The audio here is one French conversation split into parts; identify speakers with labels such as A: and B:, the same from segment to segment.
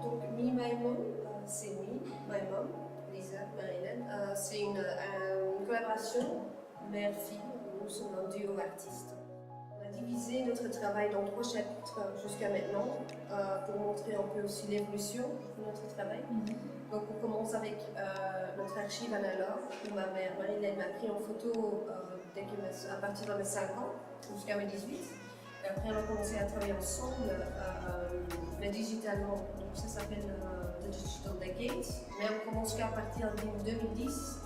A: Donc, Me, My Mom, c'est Me, My Mom, Lisa, Marilyn. C'est une collaboration mère-fille. Nous sommes un duo artiste. On a divisé notre travail dans 3 chapitres jusqu'à maintenant pour montrer un peu aussi l'évolution de notre travail. Donc, on commence avec notre archive analogue que ma mère Marilyn m'a pris en photo à partir de mes 5 ans jusqu'à mes 18. Et après, on a commencé à travailler ensemble, mais digitalement. Donc, ça s'appelle The Digital Decade. Mais on commence qu'à partir de 2010,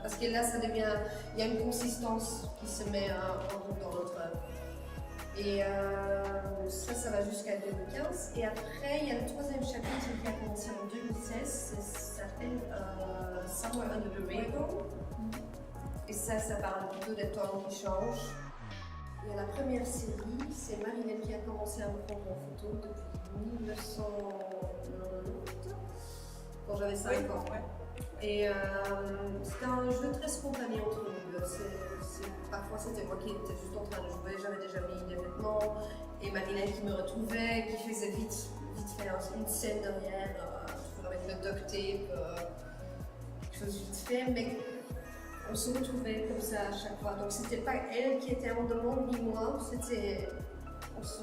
A: parce que là, ça devient, il y a une consistance qui se met en route dans notre œuvre. Et ça va jusqu'à 2015. Et après, il y a le 3e chapitre qui a commencé en 2016. Ça s'appelle Somewhere Under the Rainbow. Et ça parle plutôt des temps qui changent. Il y a la première série, c'est Marilyn qui a commencé à me prendre en photo depuis 1990, quand j'avais 5 ans. Et c'était un jeu très spontané entre nous deux. Parfois c'était moi qui étais juste en train de jouer, j'avais déjà mis des vêtements, et Marilyn qui me retrouvait, qui faisait vite fait une scène derrière, toujours avec le duct tape, quelque chose vite fait, mais on se retrouvait comme ça à chaque fois. Donc c'était pas elle qui était en demande ni moi, on se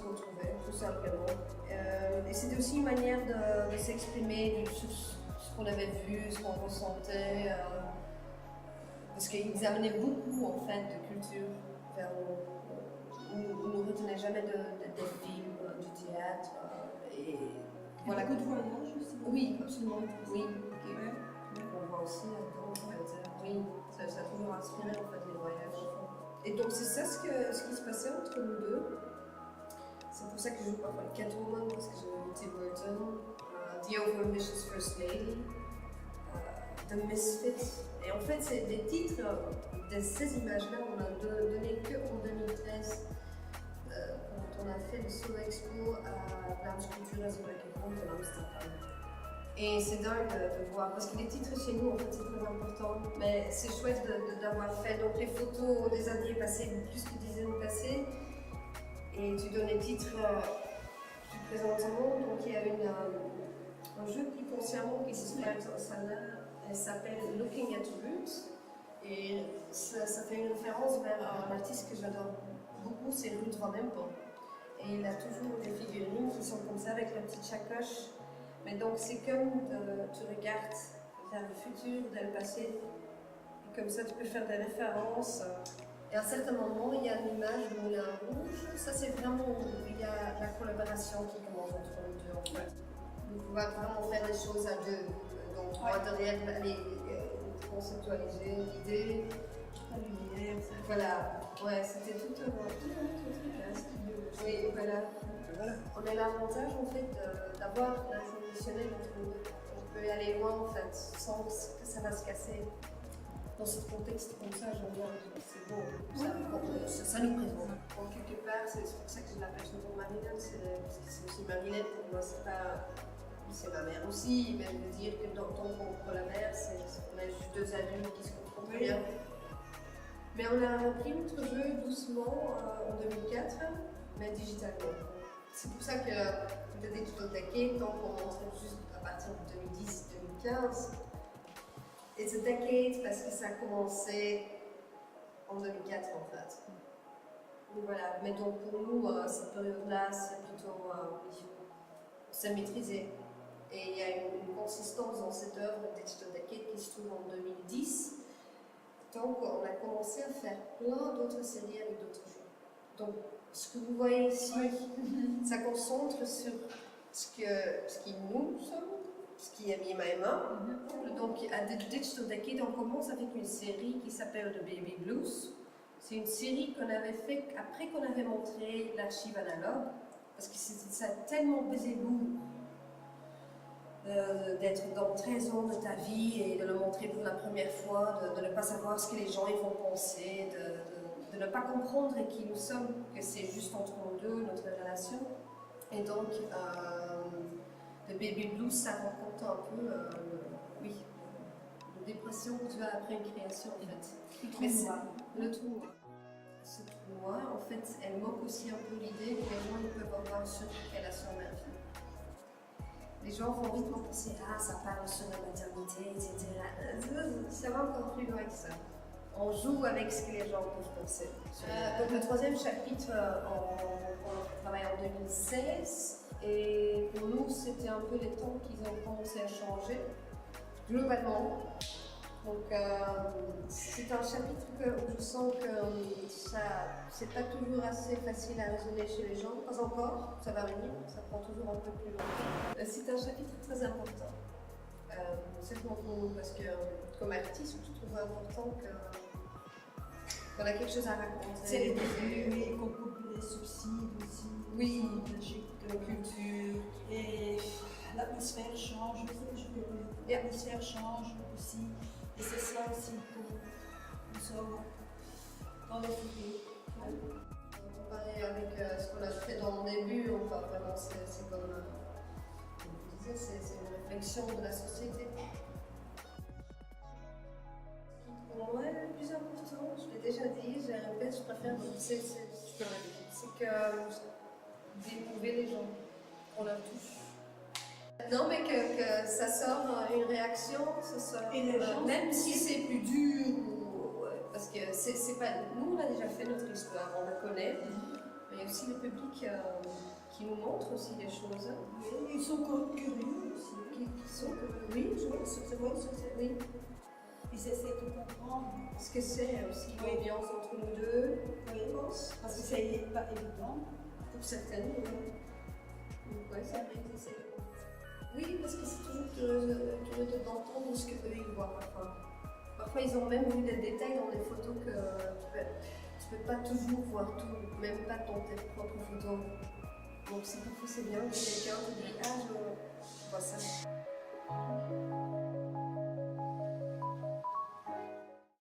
A: retrouvait tout simplement. Et c'était aussi une manière de s'exprimer sur ce qu'on avait vu, ce qu'on ressentait. Parce qu'ils amenaient beaucoup en fait de culture vers nous. On ne retenait jamais des films, du théâtre. Et
B: voilà. Beaucoup de voyages aussi.
A: Oui, absolument. Oui. On voit aussi là-dedans. Oui, ça a toujours inspiré en fait les voyages. Et donc c'est ça ce qui se passait entre nous deux. C'est pour ça que je joue parfois le Catwoman, parce que j'ai Tim Burton, The Overambitious First Lady, The Misfits. Et en fait, c'est des titres de ces images-là, on a donné qu'en 2013, quand on a fait le Solo Expo à Vlaams Culturas Undergrond de Amsterdam. Et c'est dingue de voir, parce que les titres chez nous, en fait, c'est très important, mais c'est chouette d'avoir fait donc les photos des années passées, plus que 10 années passées, et tu donnes les titres, tu présentes un monde. Donc il y a un jeu plus consciemment qui se passe en salle, elle s'appelle Looking at Roots, et ça fait une référence vers un artiste que j'adore beaucoup, c'est Ruud van Empel. Et il a toujours des figurines qui sont comme ça avec la petite sacoche. Mais donc c'est comme tu regardes vers le futur, vers le passé, et comme ça tu peux faire des références. Et à un certain moment, il y a une image du Moulin Rouge. Ça c'est vraiment, il y a la collaboration qui commence entre les deux en fait. Donc on va vraiment faire des choses à deux. Donc moi derrière aller conceptualiser l'idée.
B: La lumière,
A: voilà, ouais, c'était tout un autre truc là. Oui, voilà. On a l'avantage en fait d'avoir l'inconditionnel entre nous deux. On peut aller loin en fait, sans que ça va se casser. Dans ce contexte comme ça, j'en viens, c'est beau, ça nous présente. Donc quelque part, c'est pour ça que je l'appelle toujours Marilyn, parce que c'est aussi Marilyn, pour moi c'est ma mère aussi, mais je veux dire que dans ton contre la mère, on a juste 2 adultes qui se comprennent bien. Mais on a repris notre jeu doucement en 2004, mais digitalement. C'est pour ça que The Digital Decade, donc on montrait juste à partir de 2010-2015. It's a decade parce que ça a commencé en 2004 en fait. Donc voilà, mais donc pour nous, cette période-là, c'est plutôt, c'est maîtrisé. Et il y a une consistance dans cette œuvre Digital Decade qui se trouve en 2010. Donc on a commencé à faire plein d'autres séries avec d'autres jeux. Donc ce que vous voyez ici, ça concentre sur ce qui nous sommes, ce qui est Me, My Mom. Donc à The Digital Decade, on commence avec une série qui s'appelle The Baby Blues. C'est une série qu'on avait fait après qu'on avait montré l'archive analogue, parce que ça a tellement pesé lourd d'être dans 13 ans de ta vie et de le montrer pour la première fois, de ne pas savoir ce que les gens ils vont penser, de ne pas comprendre qui nous sommes, que c'est juste entre nous deux, notre relation. Et donc, le Baby Blues, ça raconte un peu, la dépression que tu as après une création en fait.
B: Le trou noir.
A: Le trou noir. Ce trou noir, en fait, elle moque aussi un peu l'idée que les gens ils peuvent avoir sur relation mère-fille. les gens vont vite penser ah ça parle sur la maternité, etc. Ça va encore plus loin que ça. On joue avec ce que les gens peuvent penser. Donc le troisième chapitre, on travaille en 2016 et pour nous c'était un peu les temps qu'ils ont commencé à changer globalement. Donc c'est un chapitre où je sens que ça c'est pas toujours assez facile à raisonner chez les gens, pas encore, ça va venir, ça prend toujours un peu plus longtemps. C'est un chapitre très important. Certainement pour nous parce que comme artiste je trouve important qu'on a quelque chose à raconter.
B: C'est les débuts, qu'on coupe les subsides aussi.
A: Oui,
B: de
A: la culture.
B: Et l'atmosphère change, l'atmosphère change aussi. Et c'est ça aussi pour nous sommes dans le foyer.
A: Comparé avec ce qu'on a fait dans le début, enfin, vraiment c'est comme vous disiez, c'est une réflexion de la société. Pour moi, le plus important, je l'ai déjà dit, je le répète, je préfère, c'est que d'éprouver les gens, qu'on leur touche. Non, mais que ça sort une réaction, ça sort,
B: Et les gens,
A: même si c'est plus dur, parce que c'est pas. Nous, on a déjà fait notre histoire, on la connaît, mais il y a aussi le public qui nous montre aussi des choses.
B: oui, ils sont curieux aussi.
A: Qui sont, oui, je vois, c'est vrai, oui.
B: Ils essaient de comprendre.
A: Ce que c'est aussi l'ambiance entre nous deux,
B: Oui,
A: je pense.
B: parce que c'est pas évident.
A: Pour certaines, oui. Ouais, c'est vrai que c'est. Oui, parce que c'est toujours curieux d'entendre ce qu'eux ils voient parfois. Parfois, ils ont même vu des détails dans les photos que tu peux pas toujours voir tout, même pas dans tes propres photos. Donc, parfois c'est bien que quelqu'un te dise ah, je vois ça.